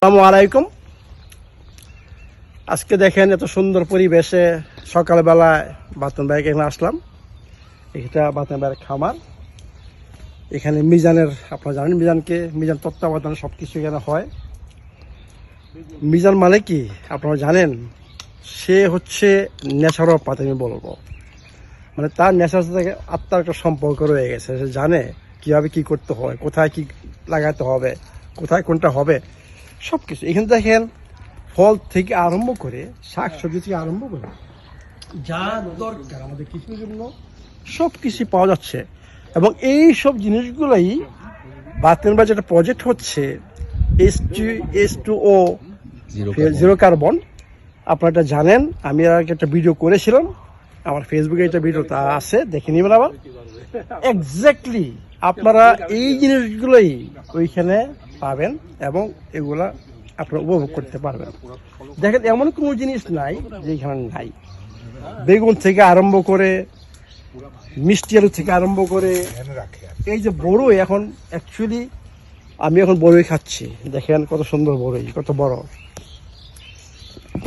আসসালামু আলাইকুম। আজকে দেখেন এত সুন্দর পরিবেশে সকালবেলায় বাতন ভাইকে এখানে আসলাম। এটা বাতন ভাইয়ের খামার। এখানে মিজানের, আপনারা জানেন মিজান তত্ত্বাবধানে সব কিছু এখানে হয়। মিজান মানে কি আপনারা জানেন? সে হচ্ছে নেশার পাত, আমি বলবো। মানে তার নেশার সাথে আত্মার একটা সম্পর্ক রয়ে গেছে। সে জানে কীভাবে কী করতে হয়, কোথায় কী লাগাতে হবে, কোথায় কোনটা হবে, সব কিছু। এখানে দেখেন ফল থেকে আরম্ভ করে শাক সবজি থেকে আরম্ভ করে যা দরকার আমাদের কিছুর জন্য সব কিছু পাওয়া যাচ্ছে। এবং এই সব জিনিসগুলোই বাতেন বা যেটা প্রজেক্ট হচ্ছে H2O জিরো কার্বন, আপনারা এটা জানেন। আমি আর একটা ভিডিও করেছিলাম, আমার ফেসবুকে একটা ভিডিওটা আছে, দেখে নেবেন আবার। এক্স্যাক্টলি আপনারা এই জিনিসগুলোই ওইখানে পাবেন এবং এগুলা আপনারা উপভোগ করতে পারবেন। দেখেন এমন কোনো জিনিস নাই যে এখানে নাই। বেগুন থেকে আরম্ভ করে মিষ্টি আলু থেকে আরম্ভ করে এই যে বড়ই, এখন অ্যাকচুয়ালি আমি এখন বড়ই খাচ্ছি। দেখেন কত সুন্দর বড়ই, কত বড়,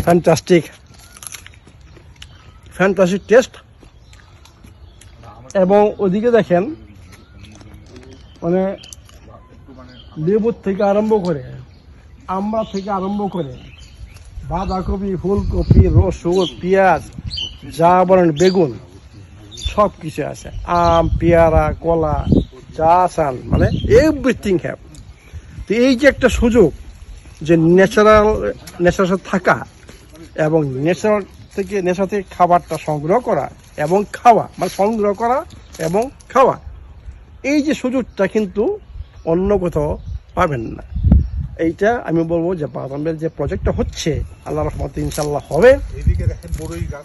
ফ্যান্টাস্টিক টেস্ট। এবং ওদিকে দেখেন মানে লেবুর থেকে আরম্ভ করে, আমড়া থেকে আরম্ভ করে বাঁধাকপি, ফুলকপি, রসুন, পেঁয়াজ, যা বলেন, বেগুন, সব কিছু আছে। আম, পেয়ারা, কলা, যা চান, মানে এভরিথিং হ্যাভ। তো এই যে একটা সুযোগ যে ন্যাচারাল থাকা এবং নেশা থেকে খাবারটা সংগ্রহ করা এবং খাওয়া, মানে সংগ্রহ করা এবং খাওয়া, এই যে সুযোগটা কিন্তু অন্য কোথাও পাবেন না। এইটা আমি বলবো যে বাদামের যে প্রজেক্টটা হচ্ছে, আল্লাহ রহমতে ইনশাল্লাহ হবে।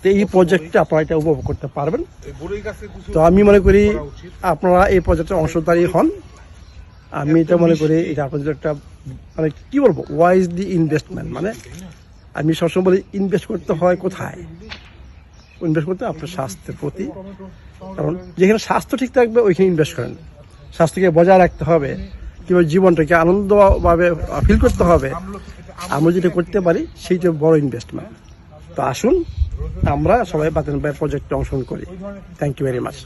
তো এই প্রজেক্টটা আপনারা এটা উপভোগ করতে পারবেন। তো আমি মনে করি আপনারা এই প্রজেক্টের অংশধারী হন। আমি এটা মনে করি এটা আপনাদের একটা, মানে কি বলবো, ওয়াইজলি ইনভেস্টমেন্ট। মানে আমি সবসময় বলি ইনভেস্ট করতে হয় কোথায়? ইনভেস্ট করতে আপনার স্বাস্থ্যের প্রতি। কারণ যেখানে স্বাস্থ্য ঠিক থাকবে ওইখানে ইনভেস্ট করেন। স্বাস্থ্যকে বজায় রাখতে হবে, কীভাবে জীবনটাকে আনন্দভাবে ফিল করতে হবে, আমরা যেটা করতে পারি সেইটা বড় ইনভেস্টমেন্ট। তো আসুন আমরা সবাই বাতেন ভাইয়ের প্রজেক্টে অংশগ্রহণ করি। Thank you very much.